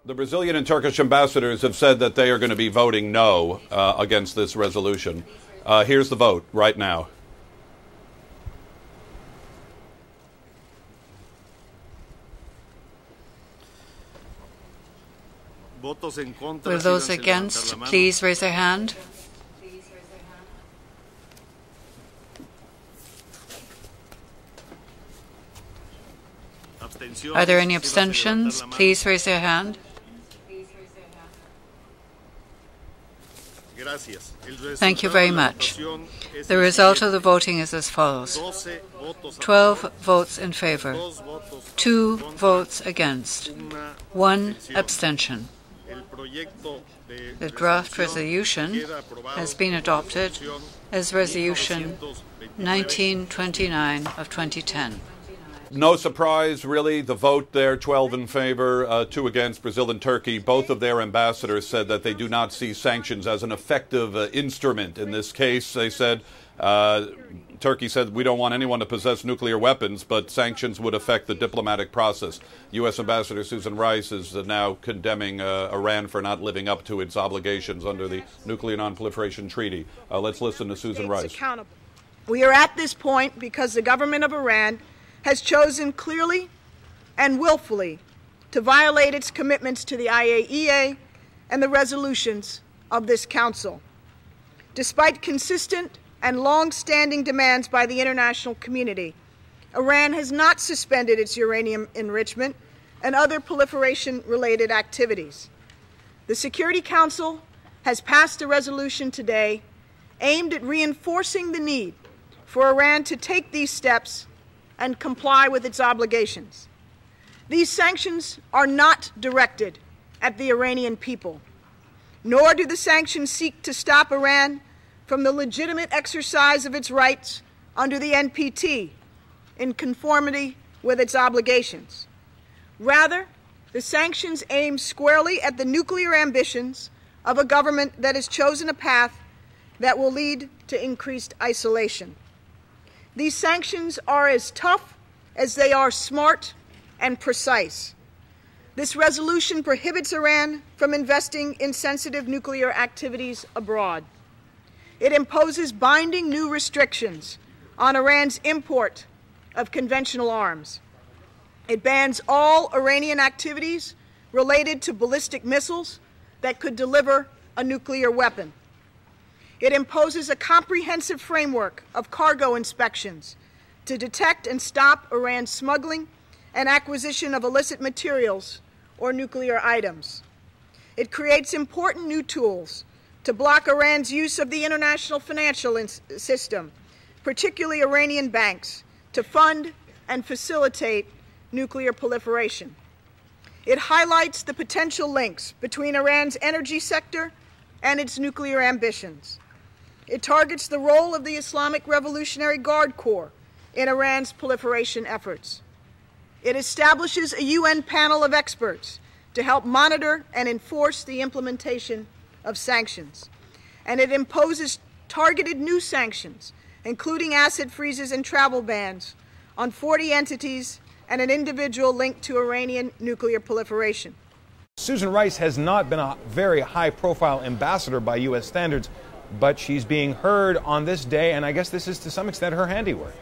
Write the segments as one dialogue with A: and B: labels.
A: The Brazilian and Turkish ambassadors have said that they are going to be voting no against this resolution. Here's the vote right now.
B: Will those against please raise their hand? Are there any abstentions? Please raise their hand. Thank you very much. The result of the voting is as follows. 12 votes in favor, 2 votes against, 1 abstention. The draft resolution has been adopted as Resolution 1929 of 2010.
A: No surprise, really. The vote there, 12 in favor, 2 against. Brazil and Turkey, both of their ambassadors said that they do not see sanctions as an effective instrument in this case. They said, Turkey said, we don't want anyone to possess nuclear weapons, but sanctions would affect the diplomatic process. U.S. Ambassador Susan Rice is now condemning Iran for not living up to its obligations under the Nuclear Non-Proliferation Treaty. Let's listen to Susan Rice.
C: We are at this point because the government of Iran has chosen clearly and willfully to violate its commitments to the IAEA and the resolutions of this Council. Despite consistent and long-standing demands by the international community, Iran has not suspended its uranium enrichment and other proliferation-related activities. The Security Council has passed a resolution today aimed at reinforcing the need for Iran to take these steps and comply with its obligations. These sanctions are not directed at the Iranian people, nor do the sanctions seek to stop Iran from the legitimate exercise of its rights under the NPT in conformity with its obligations. Rather, the sanctions aim squarely at the nuclear ambitions of a government that has chosen a path that will lead to increased isolation. These sanctions are as tough as they are smart and precise. This resolution prohibits Iran from investing in sensitive nuclear activities abroad. It imposes binding new restrictions on Iran's import of conventional arms. It bans all Iranian activities related to ballistic missiles that could deliver a nuclear weapon. It imposes a comprehensive framework of cargo inspections to detect and stop Iran's smuggling and acquisition of illicit materials or nuclear items. It creates important new tools to block Iran's use of the international financial system, particularly Iranian banks, to fund and facilitate nuclear proliferation. It highlights the potential links between Iran's energy sector and its nuclear ambitions. It targets the role of the Islamic Revolutionary Guard Corps in Iran's proliferation efforts. It establishes a UN panel of experts to help monitor and enforce the implementation of sanctions. And it imposes targeted new sanctions, including asset freezes and travel bans on 40 entities and an individual linked to Iranian nuclear proliferation.
D: Susan Rice has not been a very high-profile ambassador by U.S. standards, but she's being heard on this day, and I guess this is to some extent her handiwork.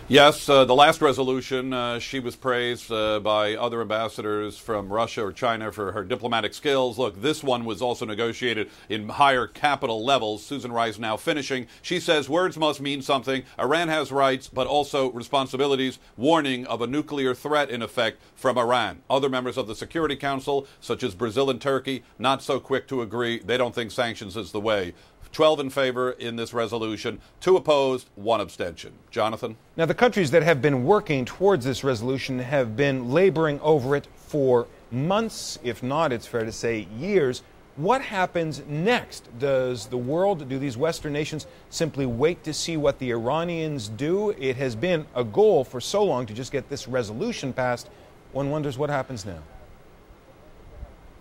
A: Yes, the last resolution, she was praised by other ambassadors from Russia or China for her diplomatic skills. Look, this one was also negotiated in higher capital levels. Susan Rice now finishing. She says words must mean something. Iran has rights, but also responsibilities, warning of a nuclear threat in effect from Iran. Other members of the Security Council, such as Brazil and Turkey, not so quick to agree. They don't think sanctions is the way. 12 in favor in this resolution, 2 opposed, 1 abstention. Jonathan?
D: Now, the countries that have been working towards this resolution have been laboring over it for months, if not, it's fair to say, years. What happens next? Does the world, do these Western nations simply wait to see what the Iranians do? It has been a goal for so long to just get this resolution passed. One wonders what happens now.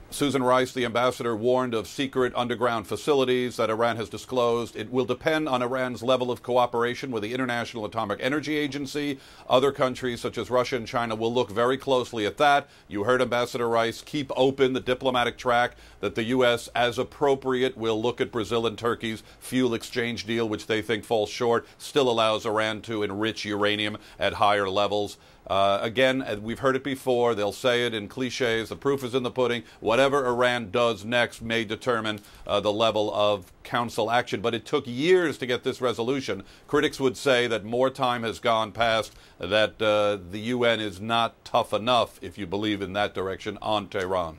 A: Susan Rice, the ambassador, warned of secret underground facilities that Iran has disclosed. It will depend on Iran's level of cooperation with the International Atomic Energy Agency. Other countries, such as Russia and China, will look very closely at that. You heard Ambassador Rice keep open the diplomatic track that the U.S., as appropriate, will look at Brazil and Turkey's fuel exchange deal, which they think falls short, still allows Iran to enrich uranium at higher levels. Again, we've heard it before. They'll say it in cliches. The proof is in the pudding. Whatever Iran does next may determine the level of Council action. But it took years to get this resolution. Critics would say that more time has gone past, that the UN is not tough enough, if you believe in that direction, on Tehran.